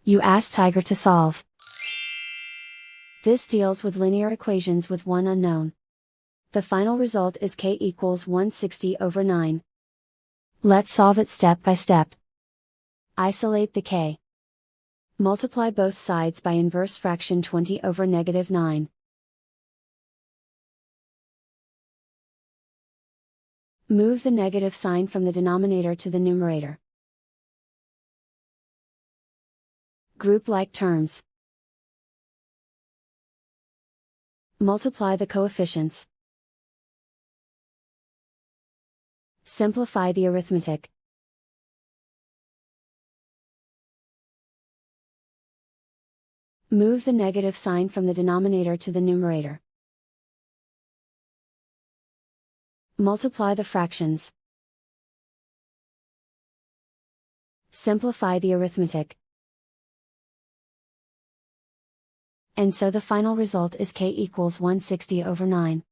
You ask Tiger to solve. This deals with linear equations with one unknown. The final result is k equals 160/9. Let's solve it step by step. Isolate the k. Multiply both sides by inverse fraction 20/-9. Move the negative sign from the denominator to the numerator. Group like terms. Multiply the coefficients. Simplify the arithmetic. Move the negative sign from the denominator to the numerator. Multiply the fractions. Simplify the arithmetic. And so the final result is k equals 160/9.